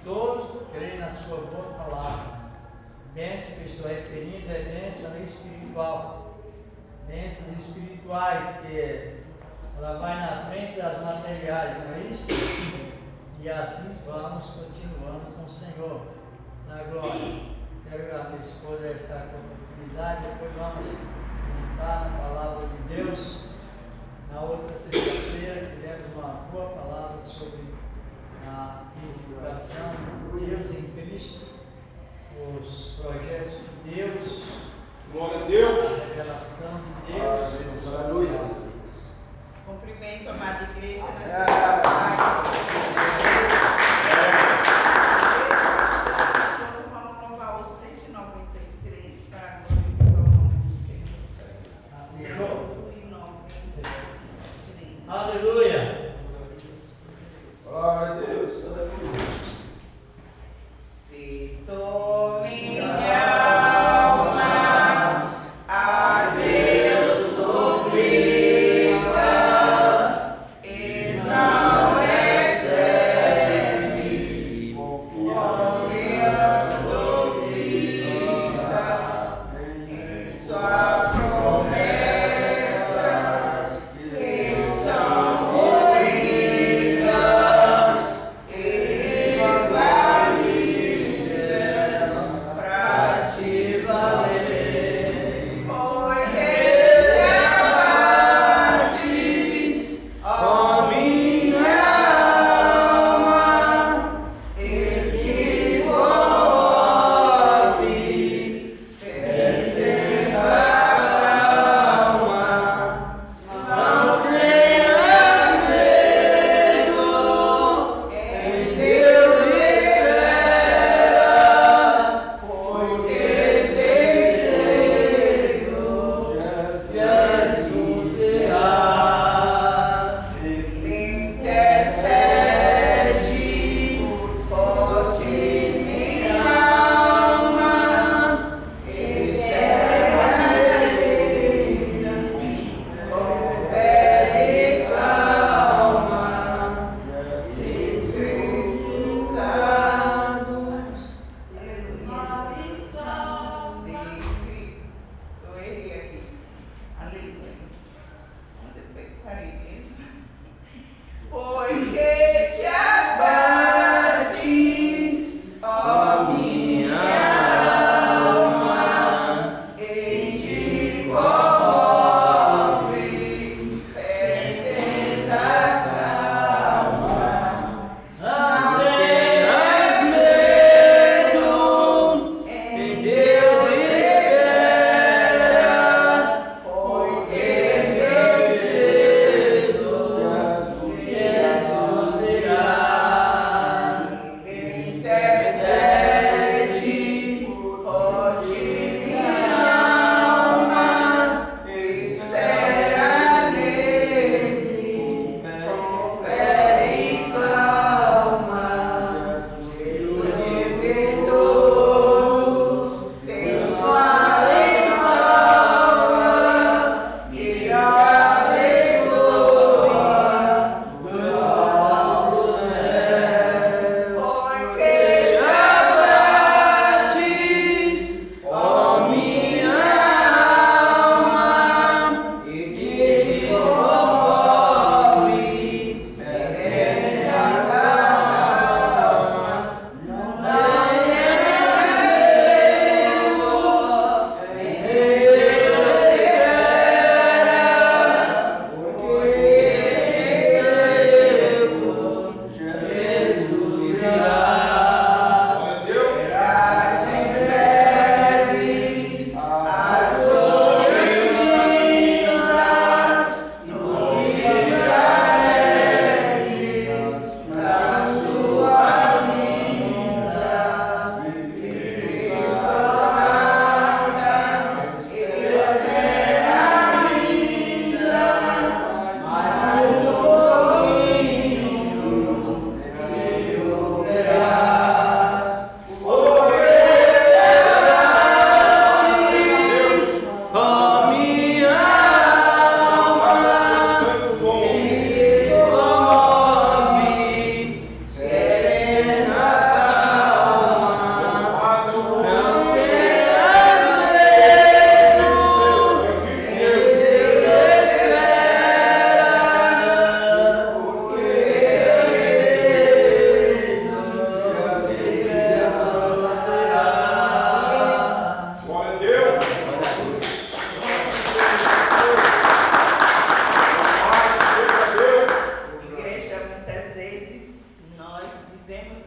todos creem na sua boa palavra. Bênção que estou referindo é bênção espiritual. Bênçãos espirituais que ela vai na frente das materiais, não é isso? E assim vamos continuando com o Senhor na glória. Quero que a minha esposa está com oportunidade, depois vamos meditar na palavra de Deus. Na outra sexta-feira tivemos uma boa palavra sobre a edificação de Deus em Cristo, os projetos de Deus, glória a Deus, a revelação de Deus. Aleluia. Cumprimento a amada igreja na sexta-feira. Vamos louvar o 193 para glorificar o nome do Senhor. 193. Aleluia. Glória a Deus, aleluia. Se tu minha alma a Deus suplica e não recebe, confiando fica em suas promessas que são ruínas e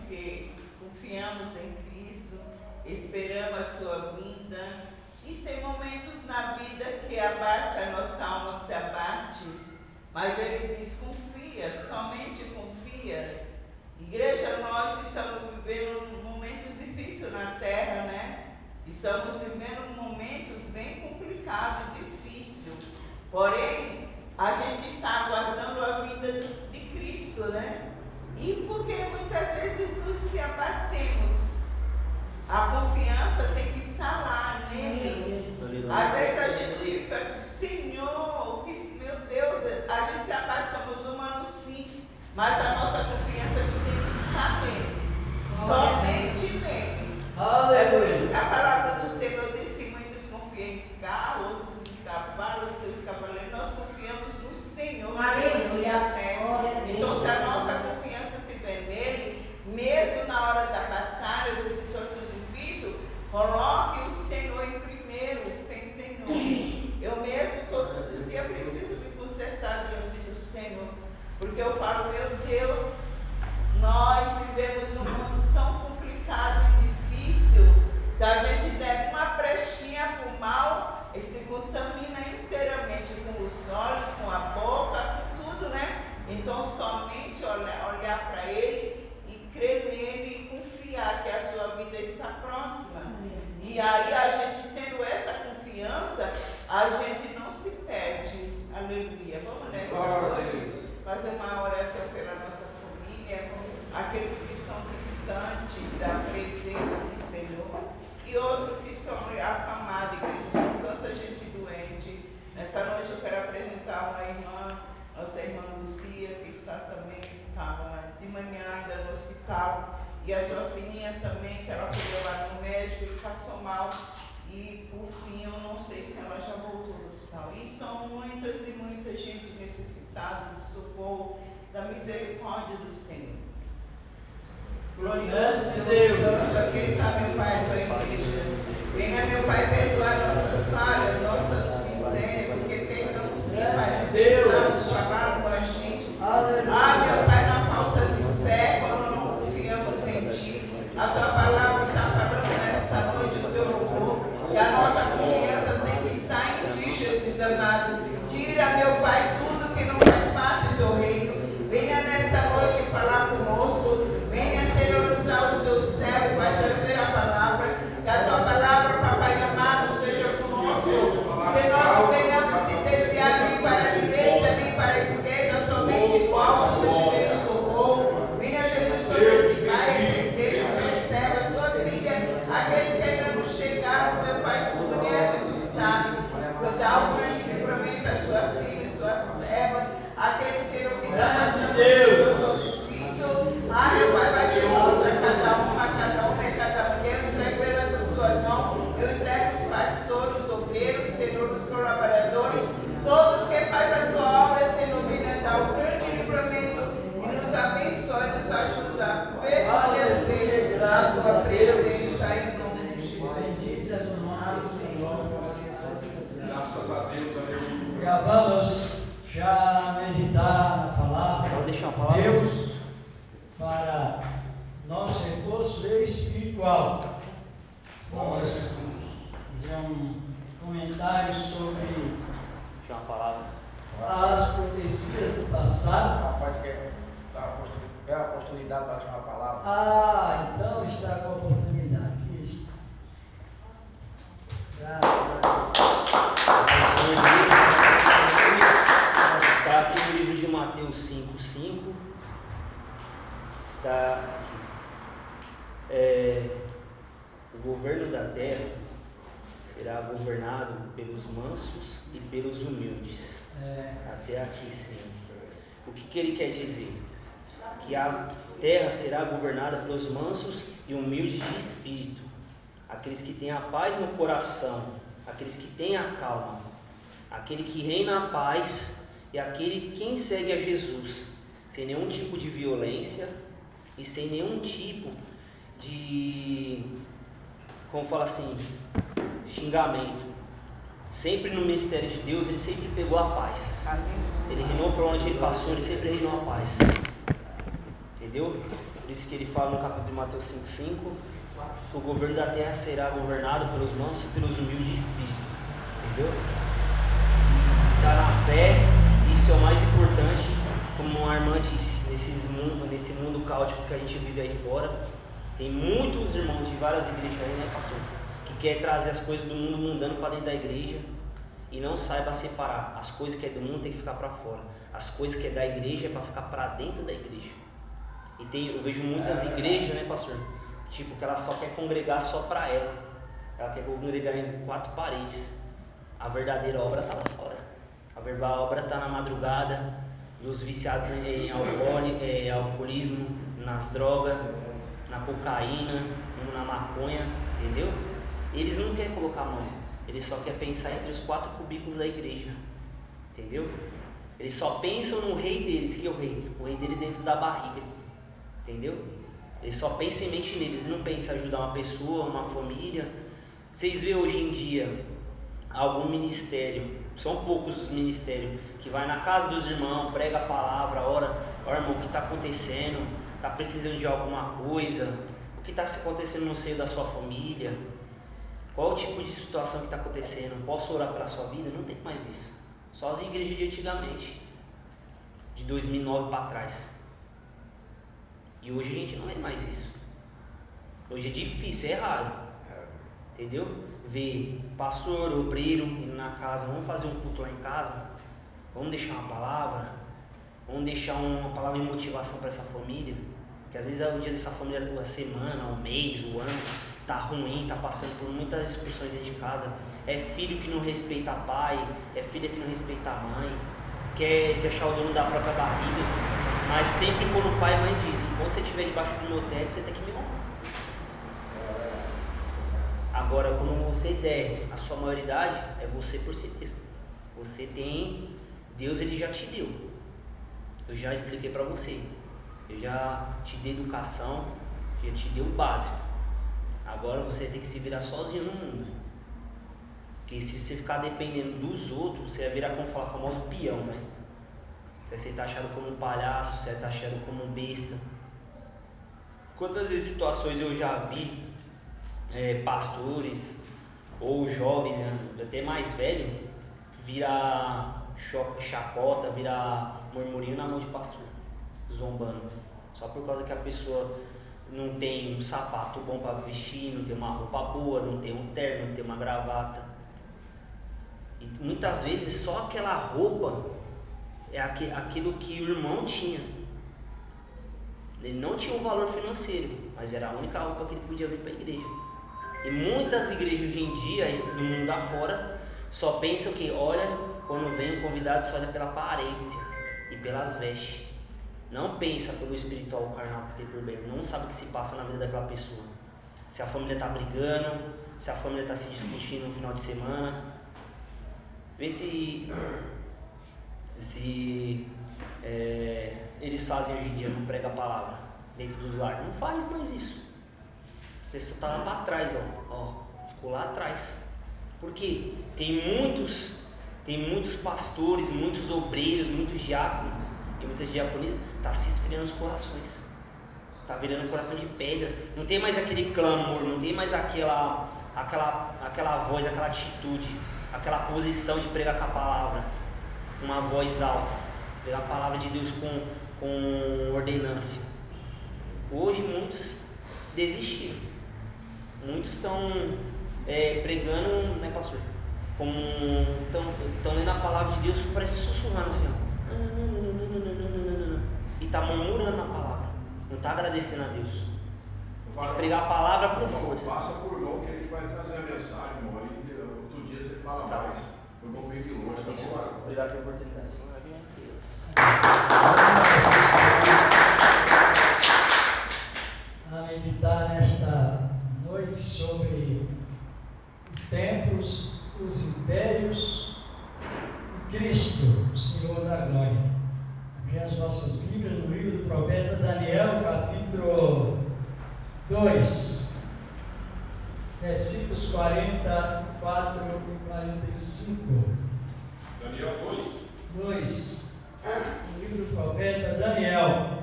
que confiamos em Cristo, esperamos a sua vinda, e tem momentos na vida que abate, a nossa alma se abate, mas ele diz: confia, somente confia. Igreja, nós estamos vivendo momentos difíceis na terra, né? Estamos vivendo momentos bem complicados, difíceis. Porém, a gente está aguardando a vinda de Cristo, né? E porque muitas vezes nos se abatemos, a confiança tem que estar lá nele. Às vezes a gente fica: Senhor, meu Deus, a gente se abate, somos humanos sim, mas a nossa confiança tem que estar nele, somente nele. É por isso que a palavra do Senhor diz que muitos confiam em carro, outros em cavalo, seus cavaleiros. Nós confiamos no Senhor, e a terra. Então, se a nossa confiança estiver nele, mesmo na hora da batalha, das situações difíceis, coloque o Senhor em primeiro. Pense, Senhor, eu mesmo todos os dias preciso me consertar diante do Senhor, porque eu falo: meu Deus, nós vivemos num mundo tão complicado e difícil. Se a gente der uma brechinha para o mal, ele se contamina inteiramente, com os olhos, com a boca, com tudo, né? Então, somente olhar para ele e crer nele e confiar que a sua vida está próxima. E aí, a gente tendo essa confiança, a gente não se perde. Aleluia. Vamos nessa noite fazer uma oração pela nossa família, aqueles que são distantes da presença do Senhor, e outros que são acamados, igreja, são tanta gente doente. Nessa noite eu quero apresentar uma irmã, nossa irmã Lucia, que estava de manhã ainda no hospital, e a sua filhinha também, que ela foi levar no médico e passou mal, e por fim eu não sei se ela já voltou do hospital. E são muitas e muita gente necessitada do socorro, da misericórdia do Senhor. Glorioso Deus, aqui está meu Pai, sua igreja. Venha, meu Pai, perdoar nossas falhas, nossas misérias, porque pecamos sim, Pai, pensamos, falamos, agimos. Meu Pai, na falta de fé, quando não confiamos em Ti. A Tua palavra está falando nesta noite, o Teu louvor, que a nossa confiança tem que estar em Ti, Jesus amado. Tira, meu Pai, tudo que não faz parte do Teu reino. Venha nesta noite falar conosco. Venha, Senhor, usar o Teu servo, vai trazer a palavra. Que a Tua palavra, Papai amado, seja conosco. Que nós venhamos se desviar nem para a direita, nem para a esquerda, somente em volta do primeiro socorro. Venha, Jesus, sobre esse Pai, essa igreja, os Teus servos, as Tuas filhas, aqueles que ainda não chegaram, meu Pai, Tu conhece, Tu sabe. Tu dá o grande livramento às Tuas filhas, Tuas servas, aqueles, Senhor, que estão passando por difícil. Meu Pai, vai de contra cada uma, cada mulher, eu entrego elas nas Suas mãos, eu entrego os pastores, os obreiros, Senhor, os colaboradores, todos que fazem a Tua obra, Senhor, venha dar o grande livramento e nos abençoe, nos ajuda a permanecer na Sua presença, em nome de Jesus. Bendito és o nome do Senhor. Graças a Deus, aleluia. Já vamos meditar na palavra de Deus para nosso reforço espiritual. Vamos fazer um comentário sobre as profecias do passado. Rapaz, quer a oportunidade para dar uma palavra. Então está com a oportunidade. Isso. Está aqui no livro de Mateus 5:5. Está aqui. O governo da terra será governado pelos mansos e pelos humildes. Até aqui, Senhor. O que ele quer dizer? Que a terra será governada pelos mansos e humildes de espírito, aqueles que têm a paz no coração, aqueles que têm a calma, aquele que reina a paz e aquele quem segue a Jesus, sem nenhum tipo de violência e sem nenhum tipo de, como fala assim, xingamento. Sempre no mistério de Deus, ele sempre pegou a paz. Ele reinou por onde ele passou, ele sempre reinou a paz. Entendeu? entendeu? Por isso que ele fala no capítulo de Mateus 5,5 que o governo da terra será governado pelos mansos e pelos humildes de espírito, entendeu? Está na fé, isso é o mais importante, como a irmã disse, nesse mundo caótico que a gente vive aí fora, tem muitos irmãos de várias igrejas aí, né, pastor, que quer trazer as coisas do mundo mundano para dentro da igreja e não saiba separar. As coisas que é do mundo tem que ficar para fora, as coisas que é da igreja é para ficar para dentro da igreja. E eu vejo muitas igrejas, né, pastor, tipo, que ela só quer congregar só para ela quer congregar em 4 paredes. A verdadeira obra está lá fora. A verdadeira obra está na madrugada, nos viciados em alcoolismo, nas drogas, na cocaína, na maconha, entendeu? Eles não querem colocar a mão, eles só querem pensar entre os 4 cubículos da igreja, entendeu? Eles só pensam no rei deles, que é o rei? O rei deles dentro da barriga, entendeu? Eles só pensam em mente neles, eles não pensam em ajudar uma pessoa, uma família. Vocês veem hoje em dia algum ministério, são poucos os ministérios, que vai na casa dos irmãos, prega a palavra, ora irmão, o que está acontecendo? Está precisando de alguma coisa? O que está acontecendo no seio da sua família? Qual o tipo de situação que está acontecendo? Posso orar pela sua vida? Não tem mais isso. Só as igrejas de antigamente, de 2009 para trás. E hoje a gente não é mais isso. Hoje é difícil, é raro, entendeu? Ver pastor, obreiro indo na casa, vamos fazer um culto lá em casa, vamos deixar uma palavra, vamos deixar uma palavra de motivação para essa família, que às vezes é o dia dessa família, a semana, o mês, o ano, tá ruim, tá passando por muitas discussões dentro de casa, é filho que não respeita pai, é filha que não respeita a mãe, quer se achar o dono da própria barriga, mas sempre quando o pai e a mãe dizem, enquanto você estiver debaixo do meu teto, você tem que me honrar. Agora, quando você der a sua maioridade, é você por si mesmo. Você tem, Deus ele já te deu. Eu já expliquei para você. Eu já te dei educação, já te dei o básico. Agora você tem que se virar sozinho no mundo. Porque se você ficar dependendo dos outros, você vai virar, como fala, famoso peão, né? Você vai ser taxado como um palhaço, você vai ser taxado como um besta. Quantas vezes situações eu já vi pastores ou jovens, né, até mais velho, virar chacota, virar murmurinho na mão de pastor, zombando, só por causa que a pessoa não tem um sapato bom para vestir, não tem uma roupa boa, não tem um terno, não tem uma gravata. E muitas vezes só aquela roupa é aquilo que o irmão tinha. Ele não tinha um valor financeiro, mas era a única roupa que ele podia vir para a igreja. E muitas igrejas hoje em dia, no mundo afora, só pensam que, olha, quando vem um convidado, só olha pela aparência e pelas vestes. Não pensa pelo espiritual ou carnal que tem por dentro. Não sabe o que se passa na vida daquela pessoa. Se a família está brigando, se a família está se discutindo no final de semana. Vê se eles fazem hoje em dia, não prega a palavra dentro dos lares. Não faz mais isso. Você só está lá para trás, ficou lá atrás. Por quê? Tem muitos pastores, muitos obreiros, muitos diáconos e muitas diaconisas, está se esfriando os corações, está virando coração de pedra. Não tem mais aquele clamor, não tem mais aquela voz, aquela atitude, aquela posição de pregar com a palavra, uma voz alta, pregar a palavra de Deus com ordenância. Hoje muitos desistiram. Muitos estão pregando, né, pastor? Estão lendo a palavra de Deus, parece sussurrando assim, e está murmurando a palavra, não está agradecendo a Deus. Tem que pregar a palavra com força. Passa por irmão que ele vai trazer a mensagem, irmão, e outro dia você fala mais. Eu vou vir de longe, tá bom? Obrigado pela oportunidade. A meditar nesta noite sobre templos, os impérios e Cristo, o Senhor da glória. Abrir as nossas Bíblias no livro do profeta Daniel, capítulo 2, versículos 44 e 45. Daniel 2. No livro do profeta Daniel.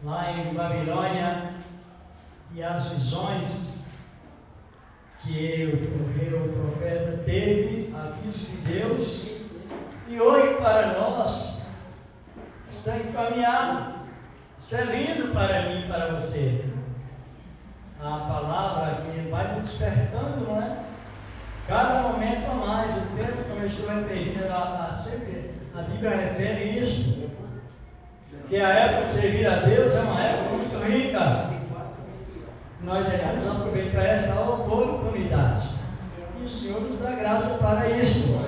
lá em Babilônia, e as visões que o profeta teve, avisos de Deus, e hoje para nós está encaminhado. Isso é lindo para mim e para você. A palavra que vai nos despertando, não é? Cada momento a mais, o tempo, como eu estou referindo, sempre a Bíblia refere isso, que a época de servir a Deus é uma época muito rica. Nós devemos aproveitar esta oportunidade. E o Senhor nos dá graça para isso.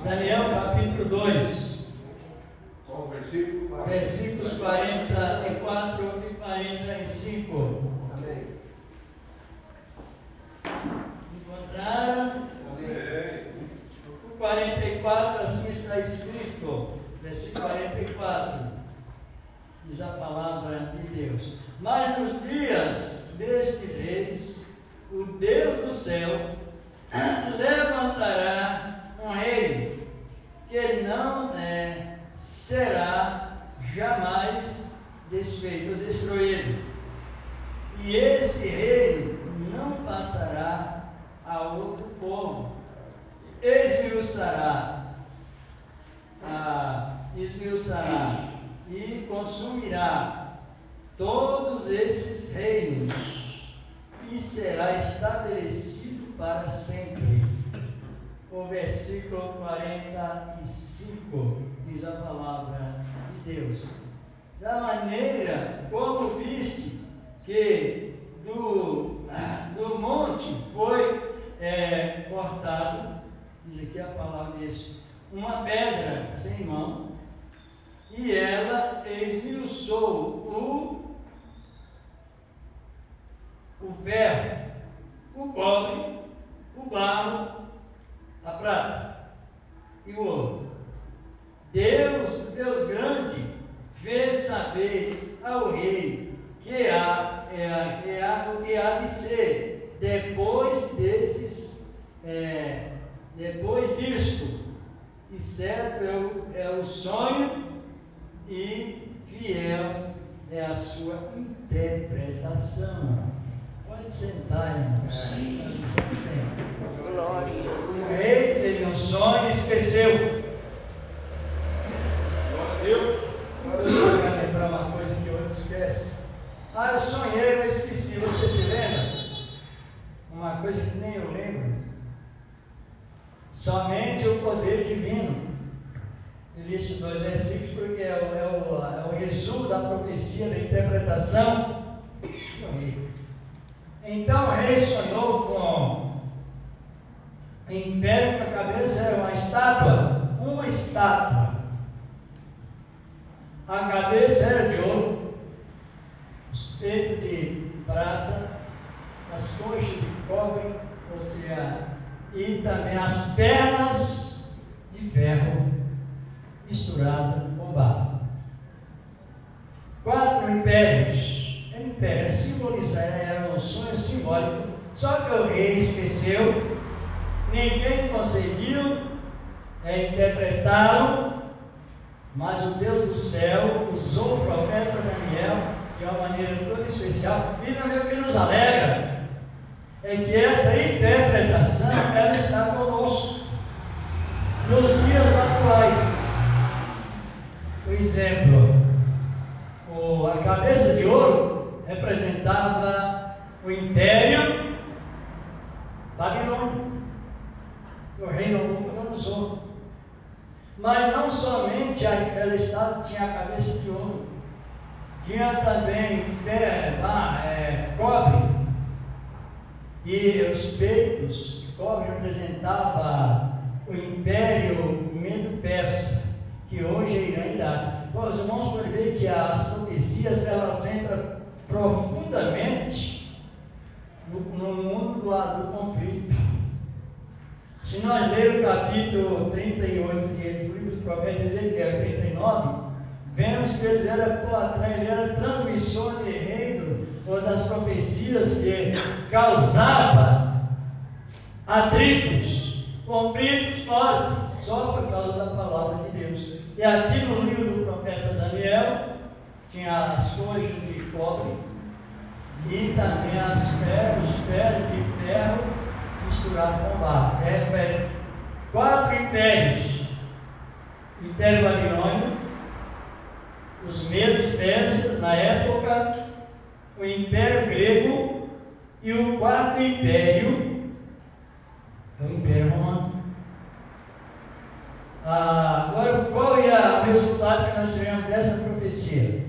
Daniel capítulo 2. Qual o versículo? Versículos 44 e 45. Encontraram? O 44, assim está escrito. Versículo 44. Diz a palavra de Deus. Mas nos dias destes reis, o Deus do céu levantará um rei que não será jamais desfeito ou destruído. E esse reino não passará a outro povo. Esmiuçará e consumirá todos esses reinos e será estabelecido para sempre. O versículo 45 diz a palavra de Deus: da maneira como viste que do monte foi cortado, diz aqui a palavra disso, uma pedra sem mão, e ela esmiuçou o ferro, o cobre, o barro, a prata e o ouro. Deus grande fez saber ao rei o que há de ser depois disto. E certo é o sonho, e fiel é a sua interpretação. Pode sentar, irmãos. Glória. O rei teve um sonho e esqueceu. Glória a Deus. Agora eu quero lembrar uma coisa que o outro esquece. Eu sonhei, eu esqueci. Você se lembra? Uma coisa que nem eu lembro. Somente o poder divino. Eu li esses 2 versículos porque é o resumo da profecia, da interpretação do rei. Então o rei sonhou com o império, que a cabeça era uma estátua. A cabeça era de ouro, os peitos de prata, as coxas de cobre, ou seja, e também as pernas de ferro misturado com barro. 4 impérios. Império era um sonho simbólico, só que o rei esqueceu, ninguém conseguiu interpretá-lo, mas o Deus do céu usou o profeta Daniel de uma maneira toda especial. E também o que nos alegra é que essa interpretação ela está conosco nos dias atuais. Por exemplo, a cabeça de ouro representava o império babilônico, que o rei Nabucodonosor. Mas não somente ela tinha a cabeça de ouro, tinha também cobre, e os peitos de cobre representava o império Medo-Persa, que hoje é Irã e Iraque. Os irmãos podem ver que as profecias elas entram profundamente no mundo do conflito. Se nós lermos o capítulo 38 do livro do profeta Ezequiel, 39, vemos que ele era transmissor de reino, ou das profecias que causava atritos, conflitos fortes, só por causa da palavra de Deus. E aqui no livro do profeta Daniel, tinha as coxas de cobre e também os pés de ferro misturados com barro. 4 impérios: o Império Babilônico, os medos persas na época, o Império Grego e o 4º império é o Império Romano. Agora, qual é o resultado que nós tivemos dessa profecia?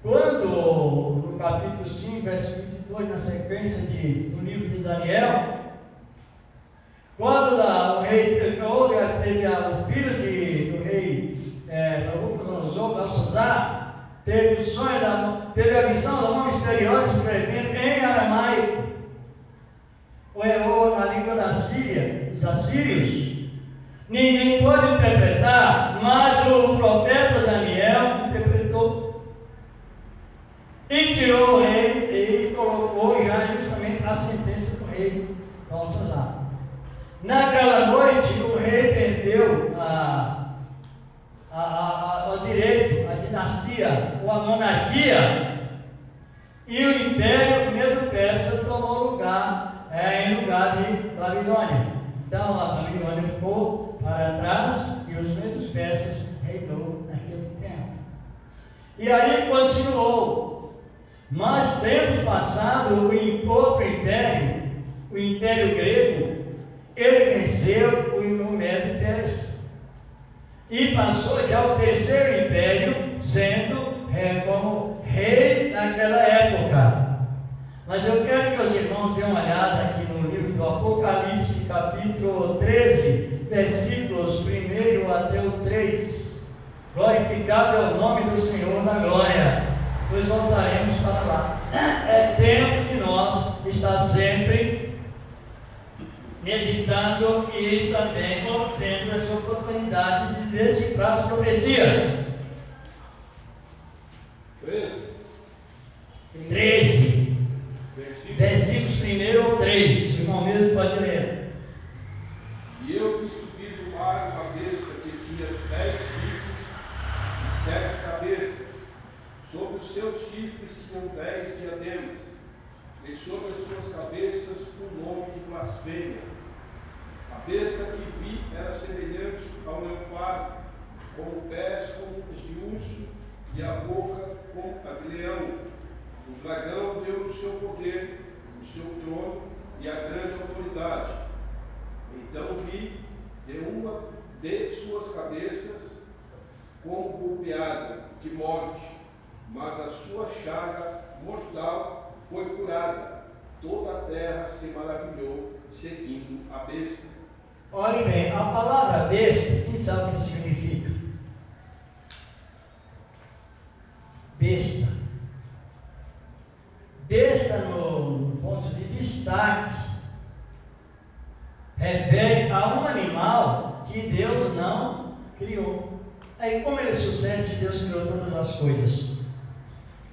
Quando, no capítulo 5, verso 22, na sequência do livro de Daniel, quando o rei teve o filho do rei Nabucodonosor, Belsazar, teve o sonho, teve a visão da mão misteriosa escrevendo em aramaico, ou na língua da Síria, dos assírios. Ninguém pode interpretar, mas o profeta Daniel interpretou. E tirou o rei e colocou já justamente a sentença do rei Belsazar. Naquela noite, o rei perdeu o direito, a dinastia, ou a monarquia, e o império Medo-Persa tomou lugar, em lugar de Babilônia. Então, a Babilônia ficou para trás e os Medos-Persas reinou naquele tempo. E aí continuou. Mas, tempo passado, o outro império, o Império Grego, ele venceu o Medo-Persa e passou já ao 3º império, sendo como rei naquela época. Mas eu quero que os irmãos dêem uma olhada aqui no livro do Apocalipse, capítulo 13, versículos 1 até o 3. Glorificado é o nome do Senhor da glória. Pois voltaremos para lá. É tempo de nós estar sempre meditando e também obtendo essa oportunidade de decifrar as profecias. 13. Versículos 1 ao 3. O irmão mesmo pode ler. E eu vi subir do mar uma besta que tinha 10 chifres e 7 cabeças. Sobre os seus chifres tinham 10 diademas, e sobre as suas cabeças um nome de blasfêmia. A besta que vi era semelhante ao leopardo, com pés como os de urso e a boca como a de leão. O dragão deu o seu poder, o seu trono e a grande autoridade. Então vi de uma de suas cabeças como golpeada de morte, mas a sua chaga mortal foi curada. Toda a terra se maravilhou, seguindo a besta. Olhe bem, a palavra besta, quem sabe o que significa? Besta. Besta, no ponto de destaque, refere a um animal que Deus não criou. Aí como ele sucede se Deus criou todas as coisas?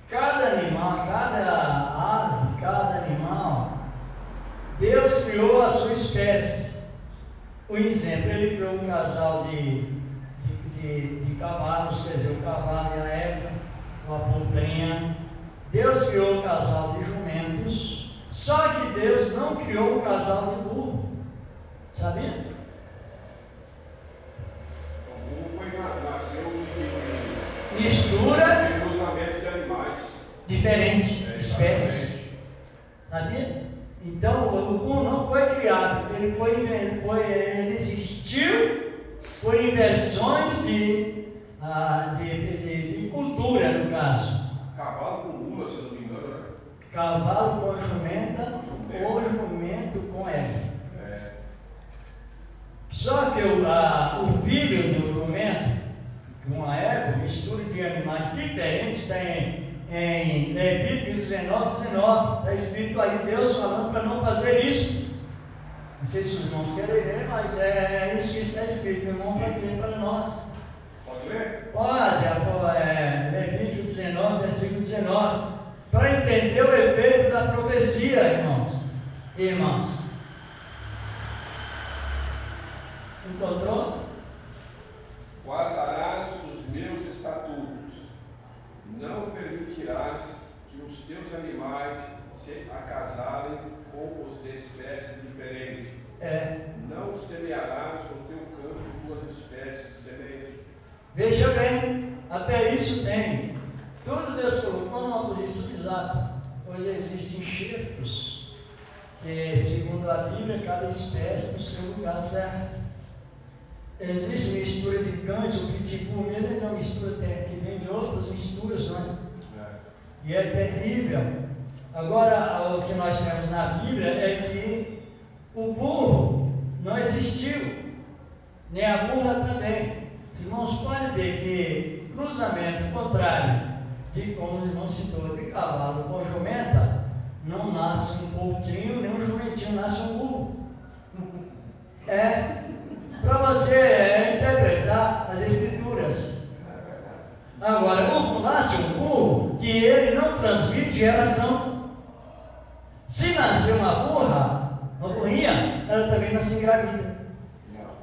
Cada animal, cada ave, cada animal, Deus criou a sua espécie. Por exemplo, ele criou um casal de cavalos, quer dizer, o cavalo e a égua, ou a poltrinha. Deus criou um casal de jumentos, só que Deus não criou um casal de burro. Sabia? O burro nasceu de Mistura cruzamento de animais diferentes, espécies. Sabia? Então, o burro não foi criado, ele existiu por inversões de cultura, no caso. Cavalo com mula, se não me engano, né? Cavalo com jumenta ou jumento com égua. Só que o filho do jumento com a égua, mistura de animais diferentes, está em Levítico 19, está escrito aí Deus falando para não fazer isso. Não sei se os irmãos querem ler, mas é isso que está escrito. O irmão vai ler para nós. Pode ler? Pode, Levítico 19, versículo 19. Para entender o efeito da profecia, irmãos e irmãs. Encontrou? Guardarás os meus estatutos não permitirás que os teus animais se acasalem com os de espécies diferentes. Não semearás no teu campo duas espécies de semente. Veja bem, até isso tem. Tudo Deus colocou numa posição exata. Hoje existem enxertos que, segundo a Bíblia, cada espécie no seu lugar certo. Existe mistura de cães, o pitbull mesmo ele não mistura, que vem de outras misturas, não é? E é terrível. Agora, o que nós temos na Bíblia é que o burro não existiu, nem a burra também. Os irmãos podem ver que cruzamento contrário de como os irmãos citou, de cavalo com jumenta, não nasce um potrinho, nem um jumentinho nasce um burro. Para você interpretar as escrituras. Agora, o nasce um burro que ele não transmite geração. Se nascer uma burra, uma burrinha, ela também não se engravida.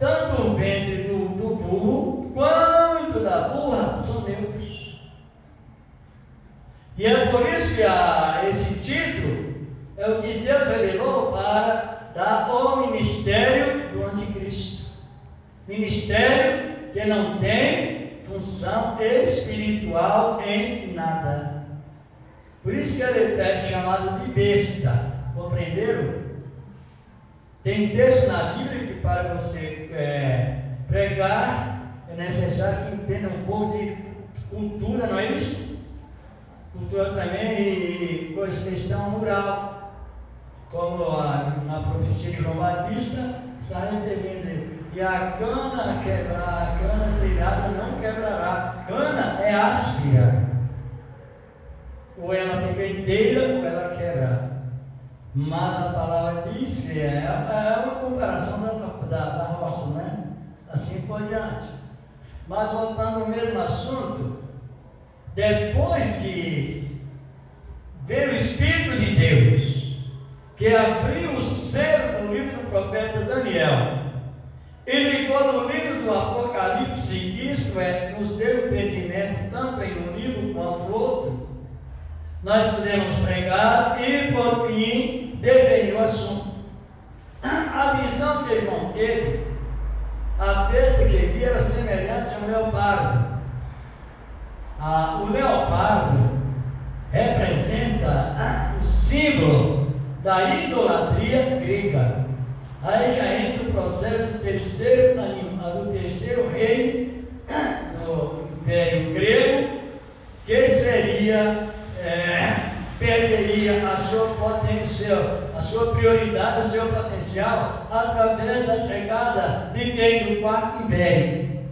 Tanto o ventre do burro quanto da burra são neutros. E é por isso que esse título é o que Deus revelou para dar ao ministério do anticristo. Ministério que não tem função espiritual em nada. Por isso que ele é chamado de besta. Compreenderam? Tem texto na Bíblia que para você pregar é necessário que entenda um pouco de cultura, não é isso? Cultura também e questão rural. Como na profecia de João Batista está referindo. E a cana quebrar, a cana trilhada não quebrará. Cana é áspera. Ou ela fica inteira ou ela quebra. Mas a palavra diz que é uma comparação da roça, né? Assim por diante. Mas voltando ao mesmo assunto, depois que veio o Espírito de Deus, que abriu o selo do livro do profeta Daniel, e ligou no livro do Apocalipse, isto é, nos deu entendimento tanto em um livro quanto no outro, nós podemos pregar e, por fim, definir o assunto. A visão que João teve, a besta que via era semelhante a um leopardo. O leopardo representa o símbolo da idolatria grega. Aí já entra o processo do terceiro rei do Império Grego, que seria, perderia a sua potência, a sua prioridade, o seu potencial, através da chegada de quem? Do quarto império,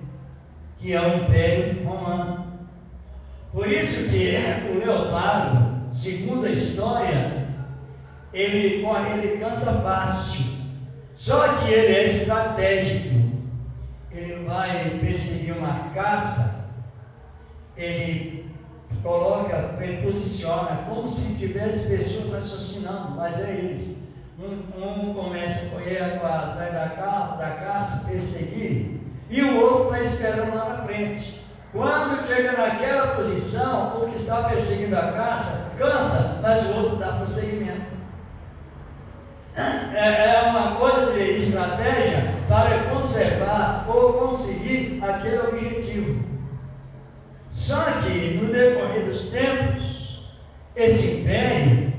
que é o Império Romano. Por isso que o leopardo, segundo a história, ele cansa fácil. Só que ele é estratégico. Ele vai perseguir uma caça, ele posiciona como se tivesse pessoas raciocinando, mas é eles. Um começa a correr atrás da caça, perseguir, e o outro está esperando lá na frente. Quando chega naquela posição, o que está perseguindo a caça cansa, mas o outro dá prosseguimento. É uma coisa de estratégia para conservar ou conseguir aquele objetivo. Só que no decorrer dos tempos, esse império,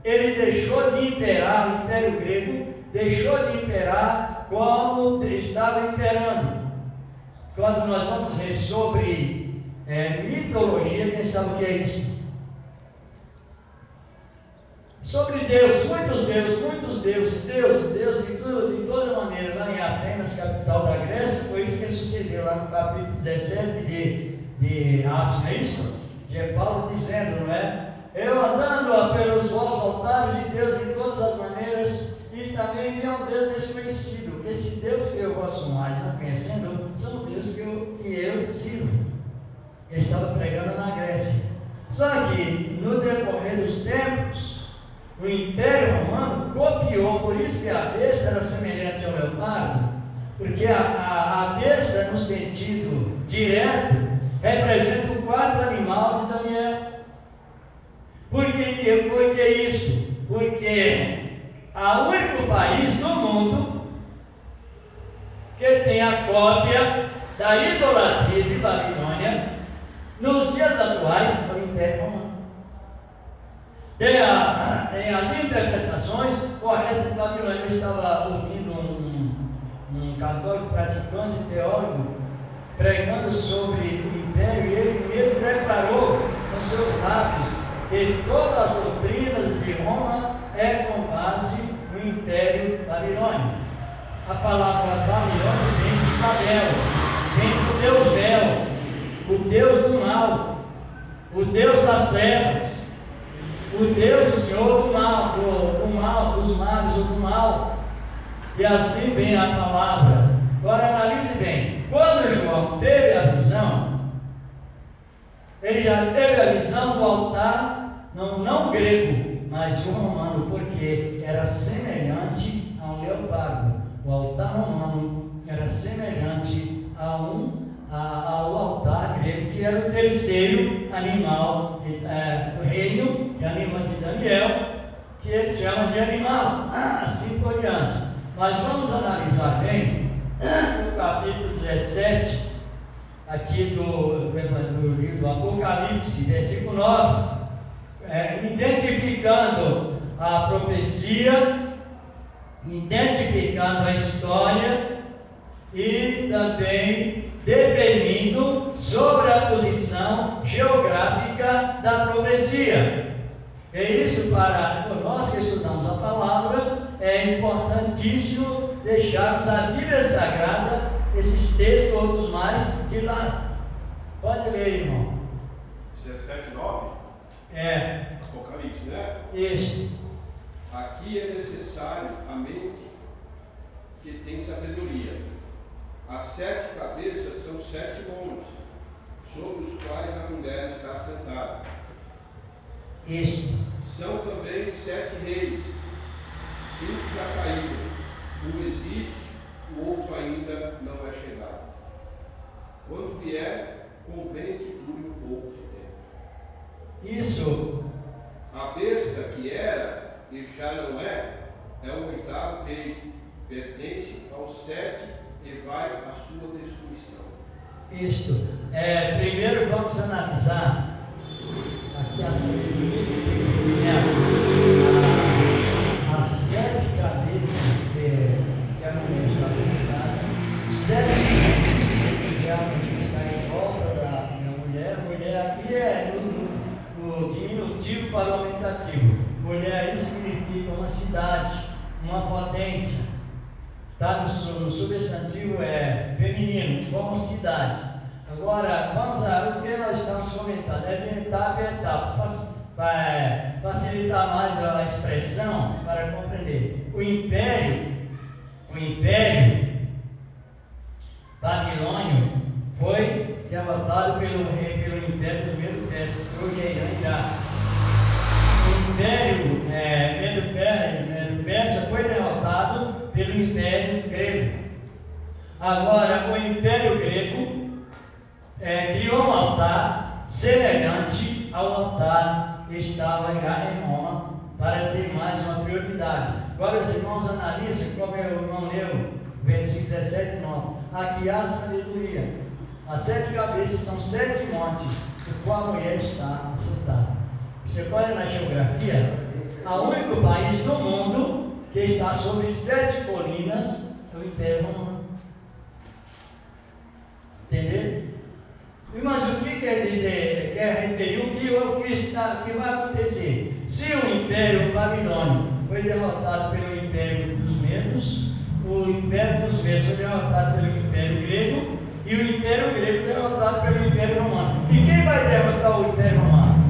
ele deixou de imperar, o Império Grego deixou de imperar como estava imperando. Quando nós vamos ver sobre mitologia, quem sabe o que é isso? Sobre Deus, muitos deuses de toda maneira, lá em Atenas, capital da Grécia, foi isso que sucedeu lá no capítulo 17 de Atos, não é isso? De Paulo dizendo, não é? Eu andando pelos vossos altares de Deus de todas as maneiras, e também vi um Deus desconhecido, porque esse Deus que eu gosto mais, não conhecendo, são Deus que eu sirvo. Ele estava pregando na Grécia. Só que no decorrer dos tempos, o Império Romano copiou, por isso que a besta era semelhante ao leopardo, porque a besta, no sentido direto, representa o quarto animal de Daniel. Por que isso? Porque o único país do mundo que tem a cópia da idolatria de Babilônia nos dias atuais é o Império Romano. Tem as interpretações corretas de Babilônia. Eu estava ouvindo um católico praticante teólogo pregando sobre o Império, e ele mesmo declarou nos seus lábios que todas as doutrinas de Roma é com base no Império Babilônico. A palavra Babilônia vem de Babel, vem do Deus Bel, o Deus do mal, o Deus das trevas, o Deus do Senhor do mal, dos males ou do mal. E assim vem a palavra. Agora analise bem. Quando João teve a visão, ele já teve a visão do altar, não grego, mas o romano, porque era semelhante a um leopardo. O altar romano era semelhante ao altar grego, que era o terceiro animal do reino, que é o animal de Daniel, que ele chama de animal, assim por diante. Mas vamos analisar bem no capítulo 17, aqui do livro do Apocalipse, versículo 9, identificando a profecia, identificando a história e também definindo sobre a posição geográfica da profecia. É isso, para nós que estudamos a palavra, é importantíssimo deixarmos a Bíblia Sagrada, esses textos, outros mais, de lado. Pode ler, irmão. 17:9? Apocalipse, né? Isso. Aqui é necessário a mente que tem sabedoria. As 7 cabeças são 7 montes, sobre os quais a mulher está sentada. Isso. São também 7 reis, 5 já caíram, um existe, o outro ainda não é chegado. Quando vier, convém que dure um pouco de tempo. Isso. A besta que era e já não é o 8º rei, pertence aos 7 e vai à sua destruição. Isto. Primeiro vamos analisar aqui a sabedoria que as 7 cabeças que a mulher está sentada, os 7 montes que a mulher está em volta da mulher. Mulher aqui é no diminutivo para o aumentativo. Mulher significa uma cidade, uma potência. Tá? No substantivo é feminino, como cidade. Agora, vamos a o que nós estamos comentando, é de etapa em etapa, para facilitar mais a expressão, para compreender. O império babilônio foi derrotado pelo império do Medo-Persa, que hoje é Irã e Iraque. O império Medo-Persa foi derrotado pelo império grego. Agora, o império grego criou um altar semelhante ao altar que estava em Roma, para ter mais uma prioridade. Agora os irmãos analisem, como o irmão leu, versículo 17 e 9. Aqui há sabedoria. As 7 cabeças são 7 montes, no qual a mulher está assentada. Você olha na geografia, o único país do mundo que está sobre 7 colinas é o Império Romano. Entendeu? Mas o que quer dizer? Quer referir o que vai acontecer? Se o Império Babilônico foi derrotado pelo Império dos Medos, o Império dos Medos foi derrotado pelo Império Grego, e o Império Grego derrotado pelo Império Romano. E quem vai derrotar o Império Romano?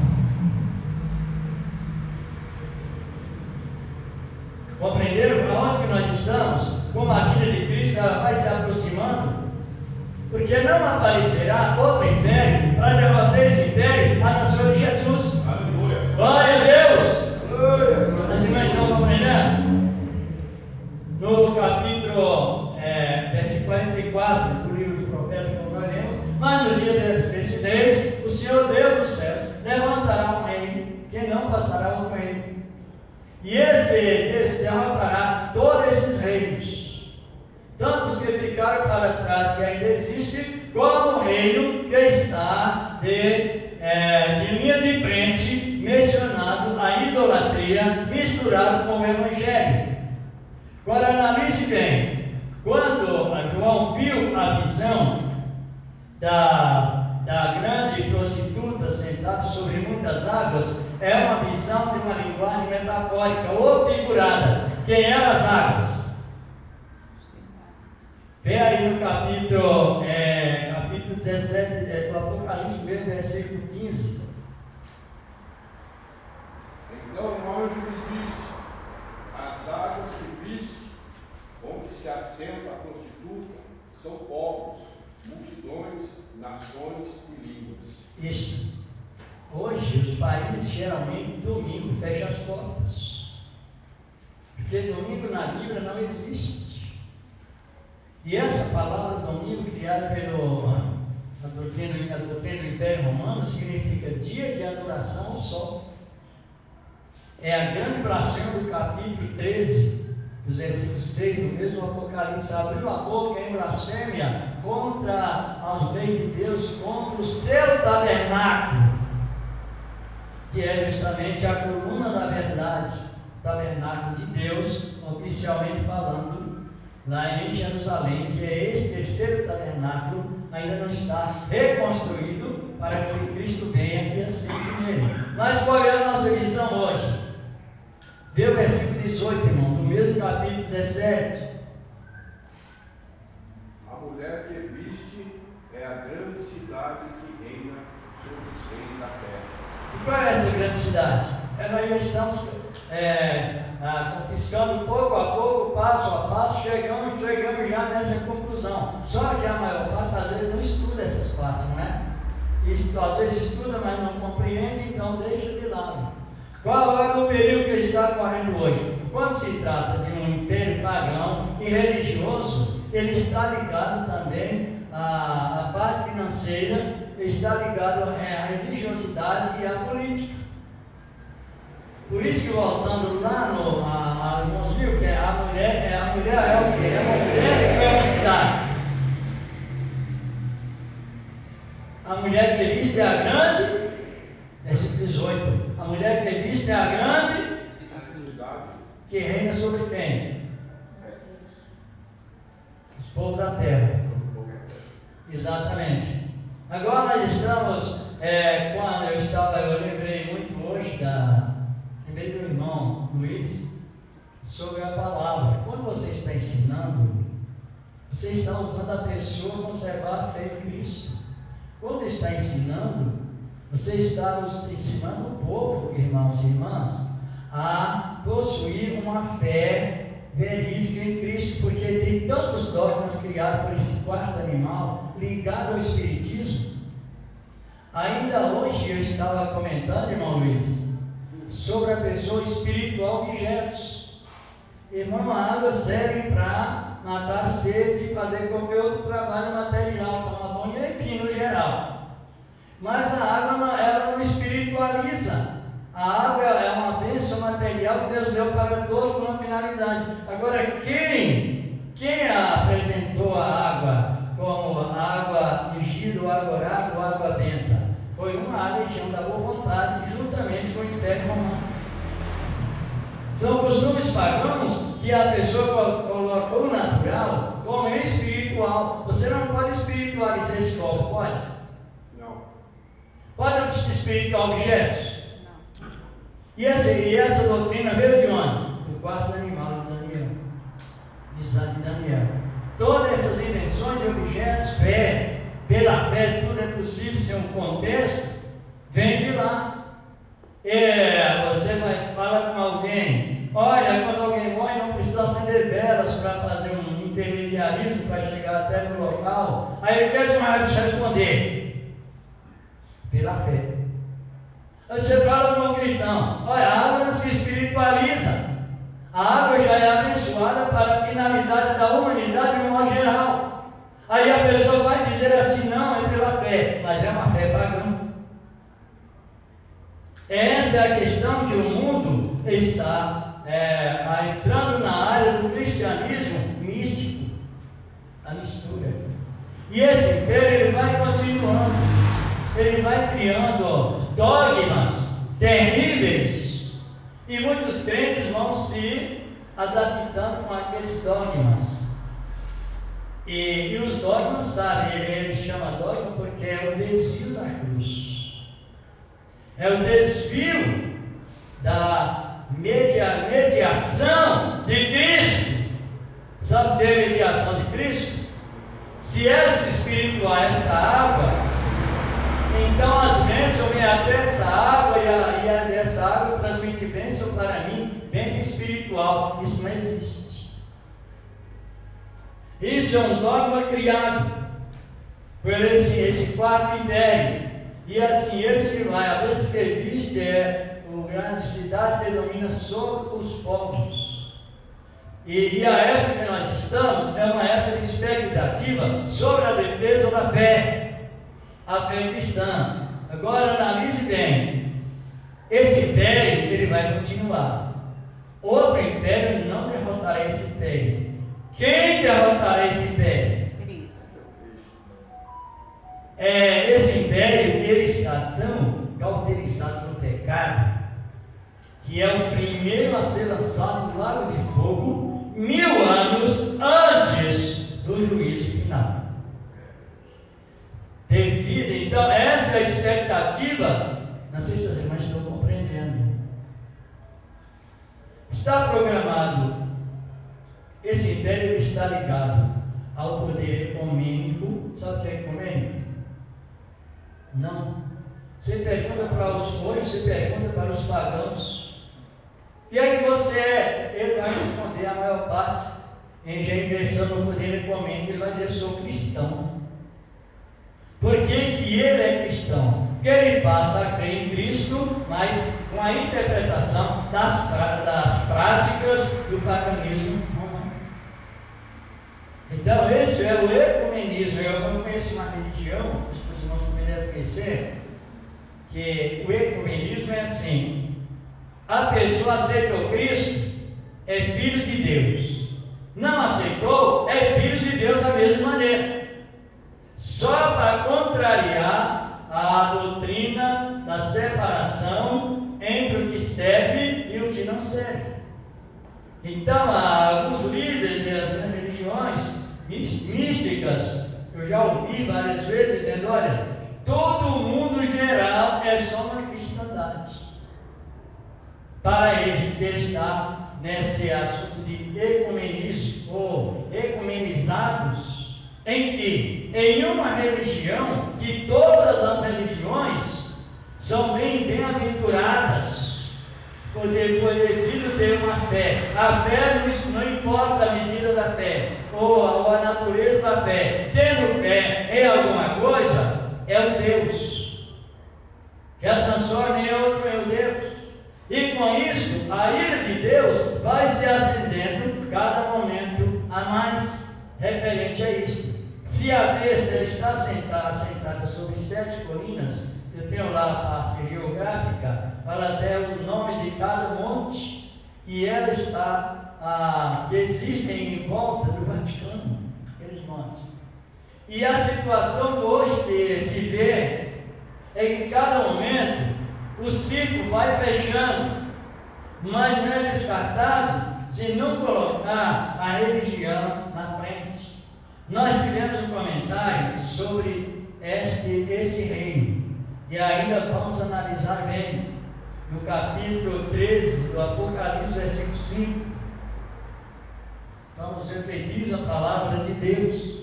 Compreenderam aonde que nós estamos? Como a vida de Cristo ela vai se aproximando? Porque não aparecerá outro império para derrotar esse império a nação de Jesus. Aleluia. Glória a Deus! As irmãs estão compreendendo? No capítulo versículo 44 do livro do profeta, como nós lemos, mas no dia desses reis, o Senhor Deus dos céus levantará um rei que não passará o derrotará todos esses reinos, tantos que ficaram para trás, que ainda existe, como o reino que está de linha de frente, mencionado a idolatria, misturado com o evangelho. Agora analise bem, quando João viu a visão da grande prostituta sentada sobre muitas águas, é uma visão de uma linguagem metafórica ou figurada. Quem eram as águas? Vê aí no capítulo 17 do Apocalipse, mesmo, versículo 15. Então o anjo me disse: as águas que viste, onde se assenta a prostituta, são povos, multidões, nações e línguas. Isso. Hoje os países geralmente domingo fecham as portas, porque domingo na Bíblia não existe. E essa palavra domingo, criada na doutrina do Império Romano, significa dia de adoração ao sol. É a grande blasfêmia do capítulo 13, dos versículos 6 do mesmo Apocalipse. Abriu a boca em blasfêmia contra as leis de Deus, contra o seu tabernáculo, que é justamente a coluna da verdade, o tabernáculo de Deus, oficialmente falando, lá em Jerusalém, que é esse terceiro tabernáculo, ainda não está reconstruído para que Cristo venha e assente nele. Mas qual é a nossa visão hoje? Vê o versículo 18, irmão, do mesmo capítulo 17. A mulher que viste é a grande cidade que reina sobre os reis da terra. E qual é essa grande cidade? Nós já estamos confiscando pouco a pouco, passo a passo, chegamos já nessa conclusão. Só que a maior parte às vezes não estuda essas partes, não é? Isso, às vezes estuda, mas não compreende, então deixa de lado. Qual é o período que está correndo hoje? Quando se trata de um império pagão e religioso, ele está ligado também à parte financeira, está ligado à religiosidade e à política. Por isso que, voltando lá irmãos viu que a mulher é o quê? É uma mulher que é uma cidade. A mulher que viste é a grande, versículo 18. A mulher que viste é a grande que reina sobre quem? Os povos da terra. Exatamente. Agora nós estamos, quando eu lembrei muito hoje lembrei do irmão Luiz sobre a palavra. Quando você está ensinando, você está usando a pessoa a conservar a fé em Cristo. Quando está ensinando, você está ensinando o povo, irmãos e irmãs, a possuir uma fé verídica em Cristo, porque tem tantos dogmas criados por esse quarto animal ligado ao Espiritismo. Ainda hoje eu estava comentando, irmão Luiz, sobre a pessoa espiritual objetos. Irmão, a água serve para matar a sede e fazer qualquer outro trabalho material, tomar banho, enfim, no geral. Mas a água ela não espiritualiza. A água é uma bênção material que Deus deu para todos com uma finalidade. Agora, quem apresentou a água como água ungida, água oráculo, água benta? Foi uma legião da boa vontade, juntamente com o Império Romano. São costumes pagãos que a pessoa colocou o natural como espiritual. Você não pode espiritualizar esse copo, pode? Não. Pode se espirituar objetos? Não. E essa doutrina veio de onde? Do quarto animal de Daniel. De Daniel. Todas essas invenções de objetos, pela fé, tudo é possível ser um contexto, vem de lá. Você vai falar com alguém, olha, quando alguém morre não precisa acender velas para fazer um intermediarismo para chegar até no local. Aí o que eles vão responder? Pela fé. Aí você fala com um cristão, olha, a água não se espiritualiza. A água já é abençoada para a finalidade da humanidade de um modo geral. Aí a pessoa vai dizer assim, não, é pela fé, mas é uma fé pagã. Essa é a questão que o mundo está entrando na área do cristianismo místico, a mistura. E esse império ele vai continuando, ele vai criando dogmas terríveis, e muitos crentes vão se adaptando com aqueles dogmas. E os dogmas, sabe, ele chama dogma porque é o desvio da cruz, é o desvio da mediação de Cristo. Sabe o que é a mediação de Cristo? Se essa espiritual, esta água, então as bênçãos vêm até essa água, e essa água transmite bênção para mim, bênção espiritual. Isso não existe. Isso é um dogma criado por esse quarto império. E assim ele se vai, a vez que existe o grande cidade que domina sobre os povos. E a época que nós estamos é uma época de expectativa sobre a defesa da fé, a fé cristã. Agora analise bem, esse império ele vai continuar. Outro império não derrotará esse império. Quem derrotará esse império? Cristo. Esse império ele está tão cauterizado no pecado que é o primeiro a ser lançado no lago de fogo 1000 anos antes do juízo final. Então, essa é a expectativa. Não sei se as irmãs estão compreendendo. Está programado. Esse império está ligado ao poder ecumênico. Sabe o que é ecumênico? Não. Você pergunta para os hoje, você pergunta para os pagãos. E aí você ele vai responder a maior parte, já ingressando no poder ecumênico, ele vai dizer: eu sou cristão. Por que ele é cristão? Porque ele passa a crer em Cristo, mas com a interpretação das práticas do paganismo romano. Então esse é o ecumenismo. Eu não conheço uma religião, os irmãos também devem conhecer, que o ecumenismo é assim: a pessoa aceitou Cristo, é filho de Deus. Não aceitou, é filho de Deus da mesma maneira. Só para contrariar a doutrina da separação entre o que serve e o que não serve. Então, alguns líderes das religiões místicas, eu já ouvi várias vezes dizendo: olha, todo mundo geral é só uma cristandade. Para eles, porque ele está nesse assunto de ecumenismo, ou ecumenizados, em que? Em uma religião que todas as religiões são bem-aventuradas, por devido ter uma fé. A fé não importa a medida da fé, ou a natureza da fé. Tendo fé em alguma coisa, é o Deus, que a transforma em outro, é o Deus. E com isso, a ira de Deus vai se acendendo cada momento a mais, referente a isso. Se a besta está sentada sobre 7 colinas, eu tenho lá a parte geográfica, fala até o nome de cada monte, e ela está, que existem em volta do Vaticano, aqueles montes. E a situação hoje que se vê é que cada momento o ciclo vai fechando, mas não é descartado se não colocar a religião na frente. Nós tivemos um comentário sobre esse reino, e ainda vamos analisar bem, no capítulo 13 do Apocalipse, versículo 5. Vamos repetir a palavra de Deus.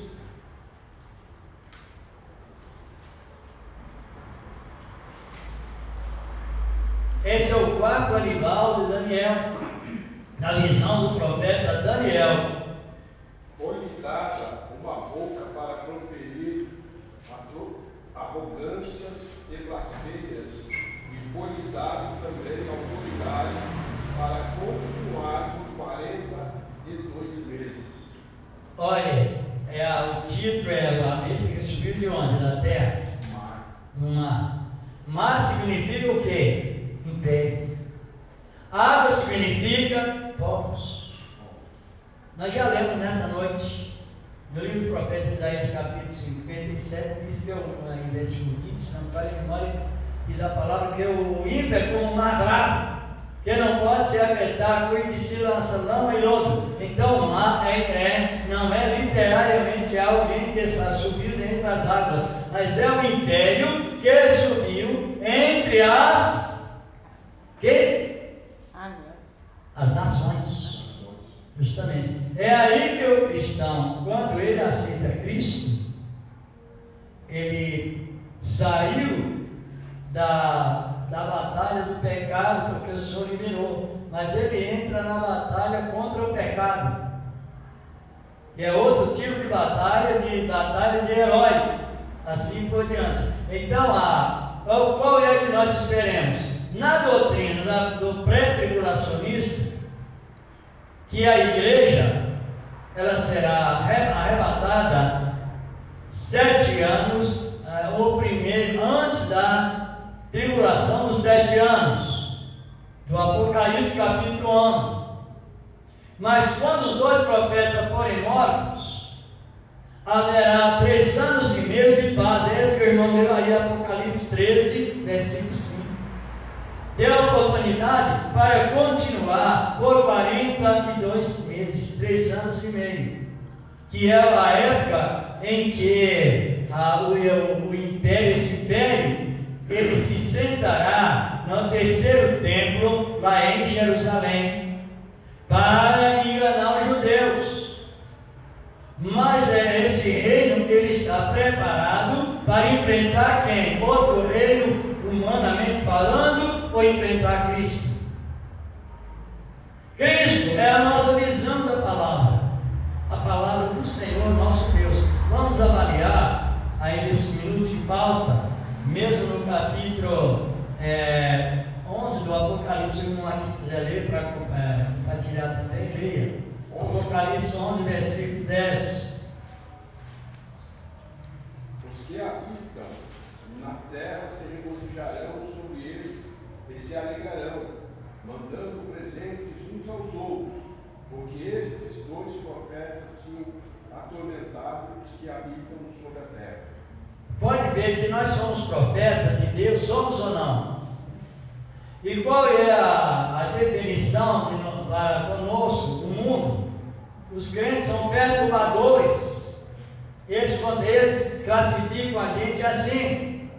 Esse é o quarto animal de Daniel, da visão do profeta Daniel. Foi-lhe dada uma boca para proferir arrogâncias e blasfêmias, e foi-lhe dado também autoridade para continuar por 42 meses. Olha, o título é a besta que subiu de onde? Da terra? Do mar. Mar significa o quê? Império. Água significa nesta noite, no livro do profeta Isaías, capítulo 57, diz que em versículo 15, se não me falha a memória, diz a palavra que o ímpio é como o mar bravo, que não pode se apertar, cuide de si, lança lama e lodo. Então, o mar não é literariamente alguém que subiu dentro das águas, mas é o império que subiu entre as as nações. Justamente. É aí que o cristão, quando ele aceita Cristo, ele saiu da batalha do pecado, porque o Senhor liberou, mas ele entra na batalha contra o pecado. E é outro tipo de batalha de herói, assim por diante. Então, qual é que nós esperemos? Na doutrina do pré-tribulacionista, que a igreja ela será arrebatada 7 anos, o primeiro, antes da tribulação dos 7 anos, do Apocalipse capítulo 11. Mas quando os 2 profetas forem mortos, haverá 3 anos e meio de paz. Esse que o irmão leu aí, Apocalipse 13, versículo 5. Deu a oportunidade para continuar por 42 meses, 3 anos e meio, que é a época em que o império, esse império, ele se sentará no 3º templo, lá em Jerusalém, para enganar os judeus. Mas esse reino, ele está preparado para enfrentar quem? Outro reino, humanamente falando, ou enfrentar Cristo? Cristo é a nossa visão da palavra, a palavra do Senhor nosso Deus. Vamos avaliar aí nesse minuto de falta, mesmo no capítulo 11 do Apocalipse. Se alguém aqui quiser ler para compartilhar também, leia. Apocalipse 11, versículo 10. Os que habitam na terra se regozijarão sobre eles e se alegrarão, mandando presentes uns aos outros, porque estes 2 profetas tinham atormentado os que habitam sobre a terra. Pode ver que nós somos profetas de Deus, somos ou não? E qual é a definição para conosco, o mundo? Os crentes são perturbadores. Eles classificam a gente assim,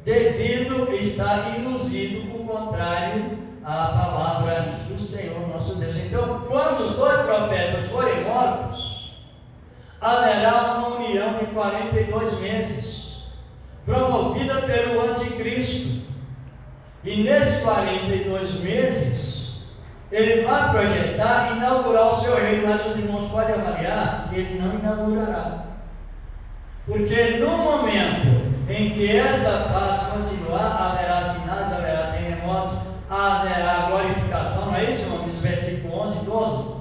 devido a estar induzido o contrário à palavra do Senhor nosso Deus. Então, quando os 2 profetas forem mortos, haverá uma união de 42 meses, promovida pelo anticristo. E nesses 42 meses, ele vai projetar e inaugurar o seu reino. Mas os irmãos podem avaliar que ele não inaugurará. Porque no momento em que essa paz continuar, haverá sinais, haverá terremotos, haverá glorificação. Não é isso, irmão? Diz versículo 11, 12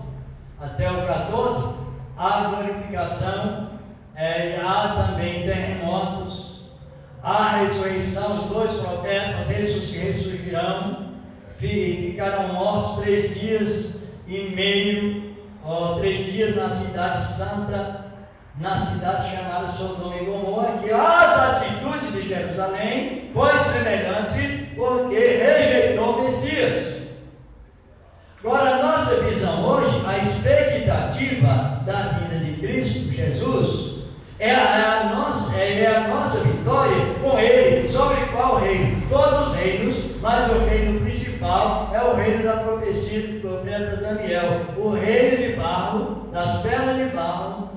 até o 14. Há glorificação, há também terremotos, há ressurreição. Os 2 profetas ressurgirão, ficarão mortos 3 dias e meio, 3 dias na cidade santa, na cidade chamada Sodoma e Gomorra, que as atitudes de Jerusalém foi semelhante, porque rejeitou o Messias. Agora, a nossa visão hoje, a expectativa da vida de Cristo Jesus, é a nossa vitória com Ele. Sobre qual reino? Todos os reinos, mas o reino principal é o reino da profecia do profeta Daniel, o reino de barro, das pernas de barro,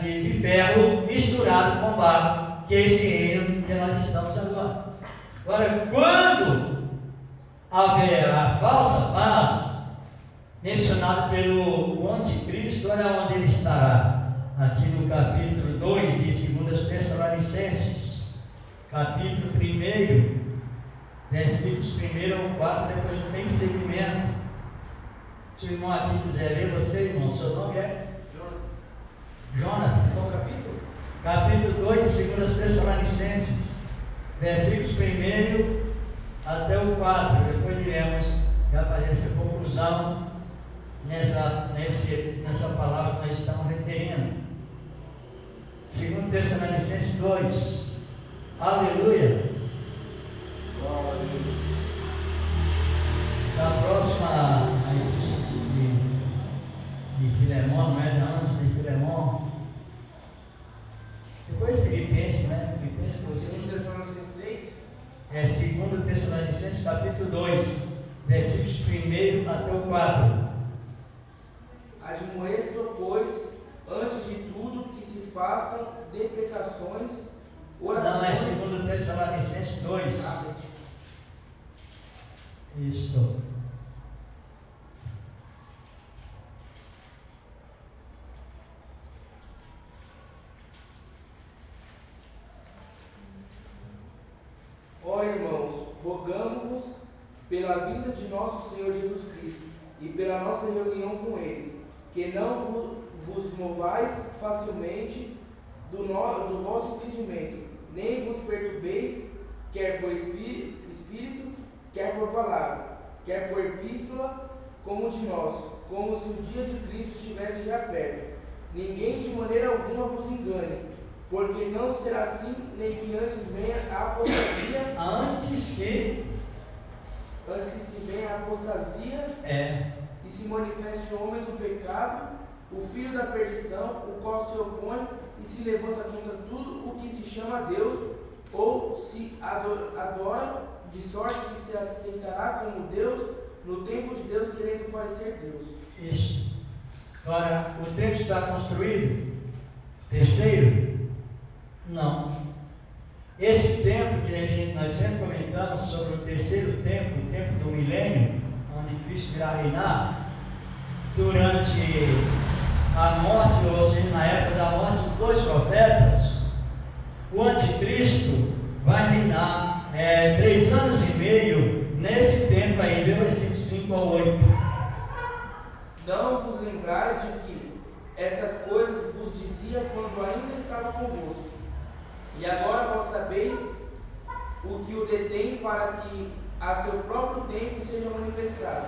de ferro misturado com barro, que é esse reino que nós estamos agora. Agora, quando haverá falsa paz, mencionado pelo anticristo, olha onde ele estará. Aqui no capítulo 2 de 2 Tessalonicenses, capítulo 1, versículos 1 ao 4, depois tem seguimento. Se o irmão aqui quiser ler, você, irmão, seu nome é? Jonas. Capítulo 2 de 2 Tessalonicenses, versículos 1 até o 4. Depois iremos já fazer essa conclusão nessa palavra que nós estamos referindo. 2 Tessalonicenses 2. Aleluia. Está próxima à epístola de Filemão, não é? Antes de Filemão. Depois de Filipenses, né? Filipenses, vocês. 2 Tessalonicenses 3. É 2 Tessalonicenses capítulo 2, versículos 1 até o 4. Admoesto, pois, antes de tudo, que se façam deprecações, orações... Não, é 2 Tessalonicenses 2. Isso. Ó irmãos, rogamos-vos pela vinda de nosso Senhor Jesus Cristo e pela nossa reunião com Ele, que não vos movais facilmente do vosso entendimento, nem vos perturbeis, quer por espírito, quer por palavra, quer por epístola, como de nós, como se o dia de Cristo estivesse já perto. Ninguém de maneira alguma vos engane, porque não será assim, nem que antes venha a apostasia. Antes que se venha a apostasia e se manifeste o homem do pecado, o filho da perdição, o qual se opõe e se levanta contra tudo o que se chama Deus, ou se adora, de sorte que se aceitará como Deus no tempo de Deus, querendo parecer Deus. Isso. Agora, o templo está construído? Terceiro? Não. Esse tempo que nós sempre comentamos sobre o terceiro tempo, o tempo do milênio, onde Cristo irá reinar, durante a morte, ou seja, na época da morte dos dois profetas, o anticristo vai reinar 3 anos e meio nesse tempo aí, versículos 5 ao 8. Não vos lembrais de que essas coisas vos dizia quando ainda estava convosco. E agora vós sabeis o que o detém para que a seu próprio tempo seja manifestado.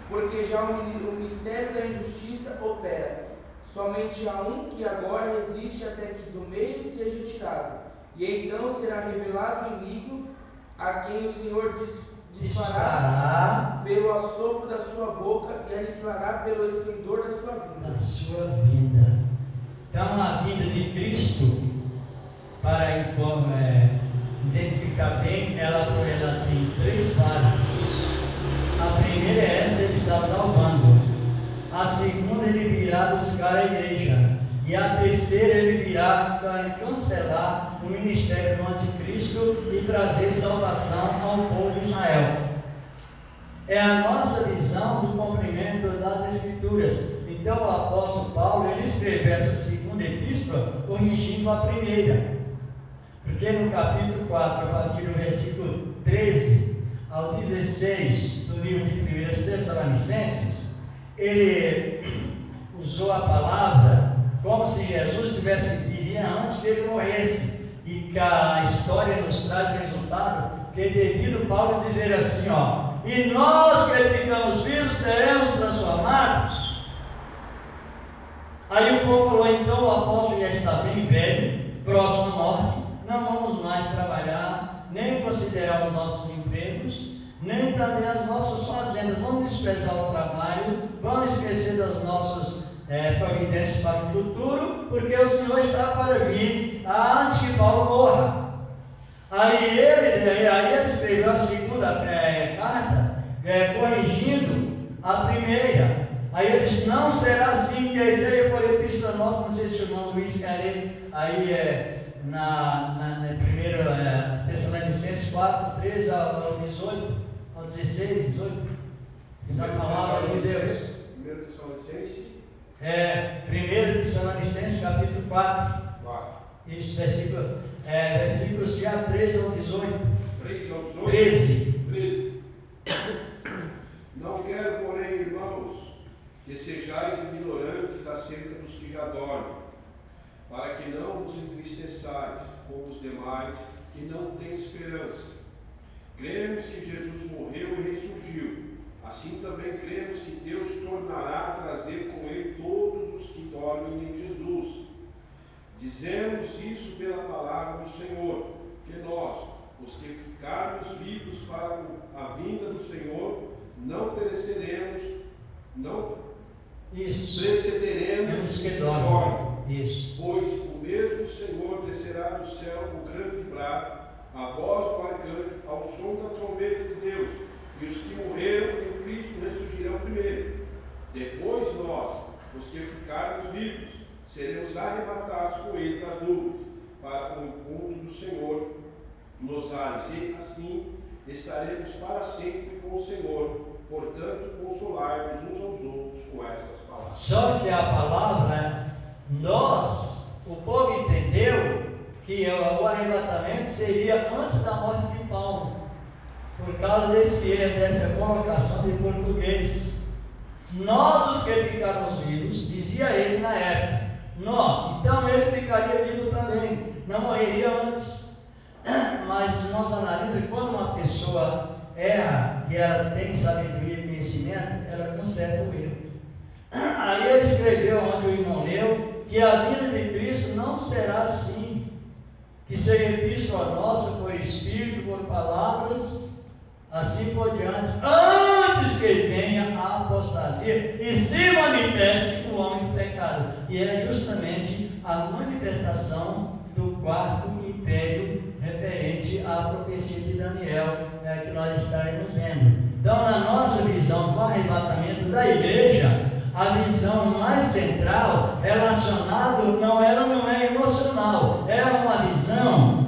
Porque já o mistério da injustiça opera. Somente há um que agora resiste até que do meio seja tirado. E então será revelado o inimigo, a quem o Senhor disparará pelo assopro da sua boca e aniquilará pelo esplendor da sua vinda. Da sua vinda. Então, a vinda de Cristo, para identificar bem, ela tem 3 fases. A primeira é esta, ele está salvando. A segunda, ele virá buscar a igreja. E a terceira, ele virá cancelar o ministério do anticristo e trazer salvação ao povo de Israel. É a nossa visão do cumprimento das Escrituras. Então, o apóstolo Paulo, ele escreveu essa segunda epístola corrigindo a primeira. Porque no capítulo 4, a partir do versículo 13 ao 16 do livro de 1 Tessalonicenses, ele usou a palavra como se Jesus viria antes que ele morresse. E que a história nos traz resultado, que devido Paulo dizer assim, e nós que ficamos vivos seremos transformados. Aí o povo falou, então o apóstolo já está bem velho, próximo à morte, não vamos mais trabalhar, nem considerar os nossos empregos, nem também as nossas fazendas, vamos desprezar o trabalho, vamos esquecer das nossas providências para o futuro, porque o Senhor está para vir antes que Paulo morra. Aí ele escreveu a segunda carta, corrigindo a primeira. Aí ele disse, não será assim, que seja por epístola nossa, não sei se o irmão Luiz quer ler, aí na 1 Tessalonicenses 4, 13 ao 18, ao 16, 18, diz a palavra de Deus. 1 Tessalonicenses? 1 Tessalonicenses capítulo 4. Isso, versículos de 13 ao 18. 3 ao 18? 13. Não quero, porém, irmãos, que sejais ignorantes acerca dos que já dormem, para que não vos entristeçais como os demais que não têm esperança. Cremos que Jesus morreu e ressurgiu. Assim também cremos que Deus tornará a não precederemos que dormem. Isso. Pois o mesmo Senhor descerá do céu com grande brado, a voz do arcanjo, ao som da trombeta de Deus, e os que morreram em Cristo ressurgirão primeiro. Depois nós, os que ficarmos vivos, seremos arrebatados com ele nas nuvens, para o encontro do Senhor nos ares, e assim estaremos para sempre com o Senhor. Portanto, consolar-nos uns aos outros com essas palavras. Só que a palavra, o povo entendeu que o arrebatamento seria antes da morte de Paulo, por causa dessa colocação de português. Nós, os que ficarmos vivos, dizia ele na época, nós, então ele ficaria vivo também, não morreria antes. Mas os irmãos analisam que quando uma pessoa erra e ela tem sabedoria e conhecimento, ela conserva o erro. Aí ele escreveu, onde o irmão leu, que a vinda de Cristo não será assim, que seja epístola nossa por Espírito, por palavras, assim por diante, antes que venha a apostasia e se manifeste o homem do pecado. E é justamente a manifestação do quarto império referente à profecia de Daniel, que nós estaremos vendo. Então, na nossa visão do arrebatamento da igreja, a visão mais central relacionada não é emocional, era uma visão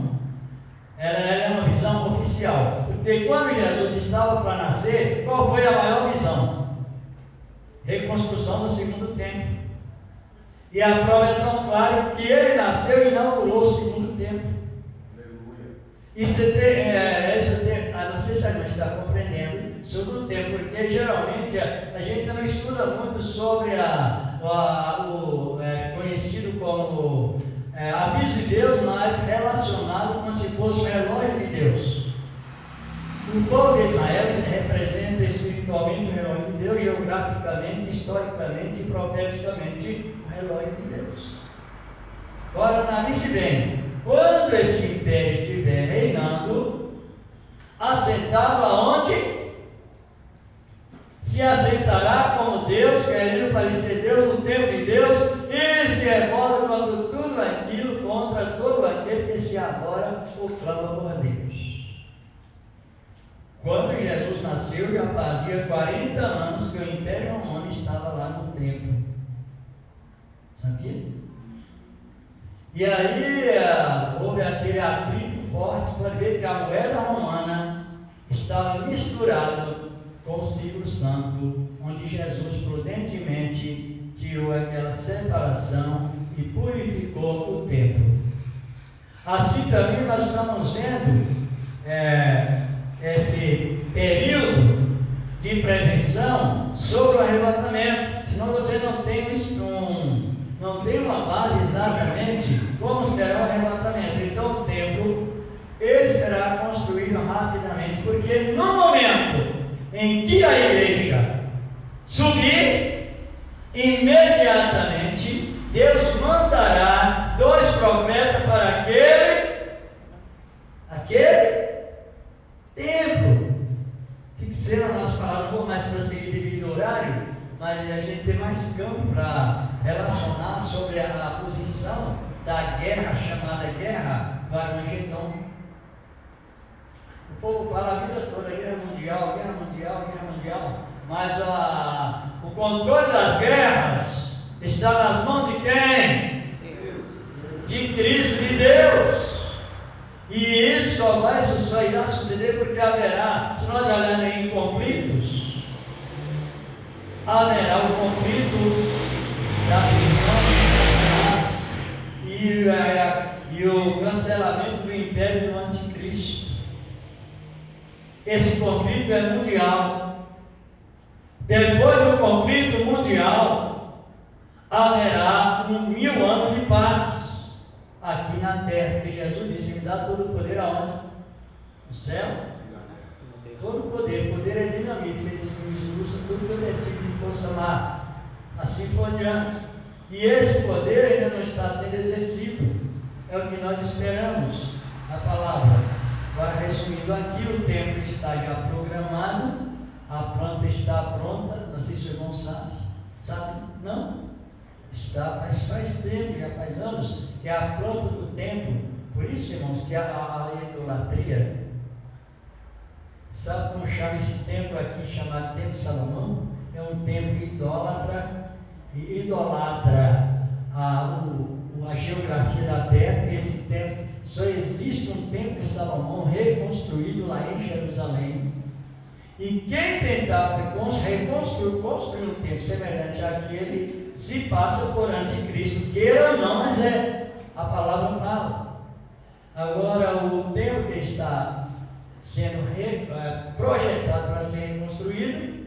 oficial. Porque quando Jesus estava para nascer, qual foi a maior visão? Reconstrução do segundo templo. E a prova é tão clara que ele nasceu e inaugurou o segundo templo. Isso não sei se a gente está compreendendo sobre o tempo, porque geralmente a gente não estuda muito sobre conhecido como aviso de Deus, mas relacionado como se fosse o relógio de Deus. O povo de Israel representa espiritualmente o relógio de Deus, geograficamente, historicamente e profeticamente o relógio de Deus. Agora analise bem. Quando esse império estiver reinando, assentado aonde? Se assentará como Deus, querendo parecer Deus no tempo de Deus, e se revolta contra todo aquele que se adora ou clama por Deus. Quando Jesus nasceu, já fazia 40 anos que o Império Romano estava lá no templo. Sabia? E aí houve aquele atrito forte para ver que a moeda romana estava misturada com o símbolo santo, onde Jesus prudentemente tirou aquela separação e purificou o templo. Assim também nós estamos vendo esse período de prevenção sobre o arrebatamento, senão você não tem uma base exatamente como será o arrebatamento. Então o templo ele será construído rapidamente, porque no momento em que a igreja subir, imediatamente Deus mandará 2 profetas para aquele templo. Fixei na nossa palavra, não vou mais prosseguir devido ao horário, mas a gente tem mais campo para relacionar sobre a posição da guerra, chamada guerra do Armagedon. O povo fala a vida toda, guerra mundial, mas o controle das guerras está nas mãos de quem? De Cristo, de Deus. E isso só irá suceder porque haverá, se nós olharmos em conflitos, haverá o conflito da prisão de Satanás e o cancelamento do império do anticristo. Esse conflito é mundial. Depois do conflito mundial, haverá 1000 anos de paz aqui na terra, porque Jesus disse: me dá todo o poder aonde? No céu? Todo o poder é dinamite, ele disse que me usa tudo prometido de força má, assim por diante. E esse poder ainda não está sendo exercido, é o que nós esperamos na palavra. Agora, resumindo aqui, o templo está já programado, a planta está pronta, não sei se o irmão sabe. faz tempo, já faz anos, que é a planta do templo. Por isso, irmãos, que a idolatria, sabe como chama esse templo aqui, chamado Templo de Salomão? É um templo idólatra, e idolatra a geografia da terra. Esse templo, só existe um templo de Salomão reconstruído lá em Jerusalém. E quem tentar construir um templo semelhante àquele, se passa por anticristo, queira ou não, mas a palavra fala. Agora, o templo que está sendo projetado para ser reconstruído,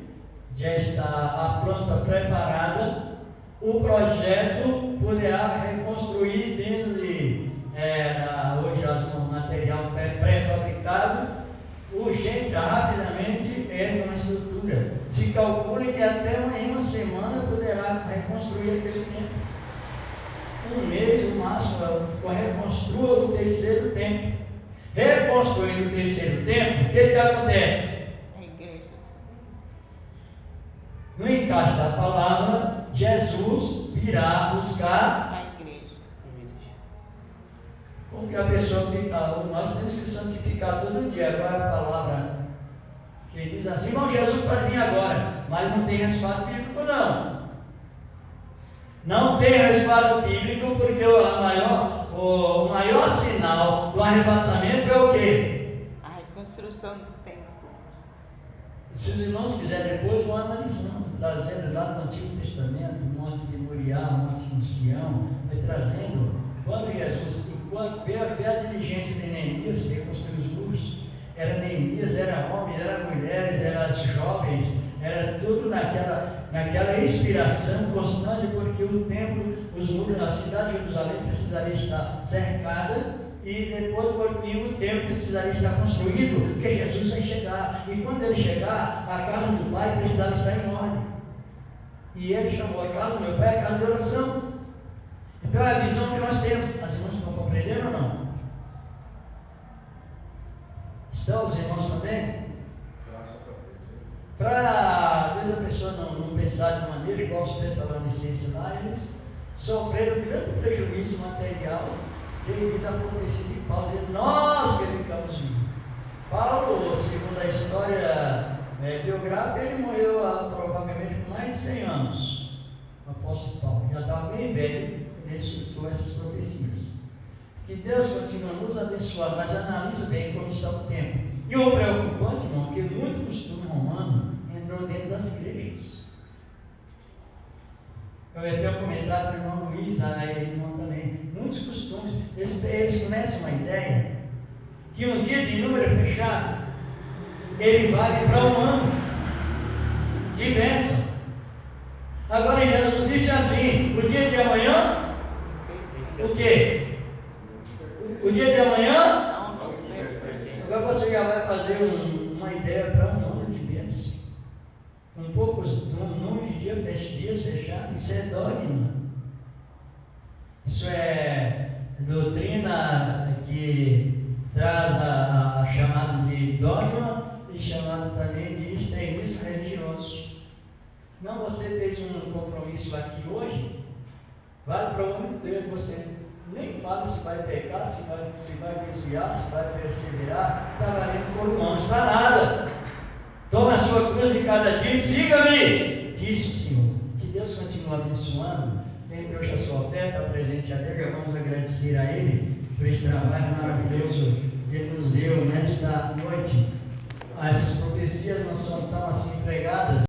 já está a planta preparada. O projeto poderá reconstruir dentro de hoje o material pré-fabricado, urgente, rapidamente entra na estrutura. Se calcula que até em uma semana poderá reconstruir aquele templo. Um mês, no máximo, reconstrua o terceiro templo. Reconstruindo o terceiro templo, o que acontece? A igreja. No encaixe da palavra, Jesus virá buscar A igreja. Como que a pessoa fica? Nós temos que santificar todo dia. Agora a palavra que diz assim: irmão, Jesus pode vir agora, mas não tem respaldo bíblico, não. Não tem respaldo bíblico, porque o maior sinal do arrebatamento é o quê? A reconstrução do templo. Se os irmãos quiserem depois, vão analisando, trazendo lá do Antigo Testamento, Monte de Moriá, Monte de Sião, vai trazendo. Quando Jesus, enquanto vê a diligência de Neemias reconstruir os muros, era Neemias, era homens, era mulheres, eram jovens, era tudo naquela inspiração constante, porque o templo, os muros, a cidade de Jerusalém precisaria estar cercada, e depois, por fim, o templo precisaria estar construído, porque Jesus vai chegar. E quando ele chegar, a casa do Pai precisava estar em ordem. E ele chamou a casa do meu Pai a casa de oração. Então é a visão que nós temos. As irmãs estão compreendendo ou não? Estão os irmãos também? Para, às vezes, a pessoa não pensar de maneira igual os Tessalonicenses lá, eles sofreram grande prejuízo material devido à profecia de Paulo, dizendo: nós que ficamos vivos. Paulo, segundo a história biográfica, ele morreu provavelmente com mais de 100 anos. O apóstolo Paulo já estava bem velho, ele escutou essas profecias. Que Deus continua nos abençoando, mas analisa bem como está o tempo. E o preocupante, irmão, é que muito costume romano entrou dentro das igrejas. Eu ia ter um comentário do irmão Luiz, irmão também. Muitos costumes, eles começam uma ideia que um dia de número fechado, ele vale para um ano de bênção. Agora Jesus disse assim: o dia de amanhã, o quê? O dia de amanhã, agora você já vai fazer uma ideia para um ano de bênção. Com poucos número de dias fechados, isso é dogma. Isso é doutrina que traz a chamada de dogma e chamada também de extremismo religioso. Não, você fez um compromisso aqui hoje, vale para o ano inteiro. Você nem fala se vai pecar, se vai desviar, se vai perseverar, está valendo por um ano, não está nada. Toma a sua cruz de cada dia e siga-me, disse o Senhor. Que Deus continue abençoando. Entre hoje a sua oferta, presente a Deus, vamos agradecer a Ele por esse trabalho maravilhoso que Ele nos deu nesta noite. Essas profecias não são tão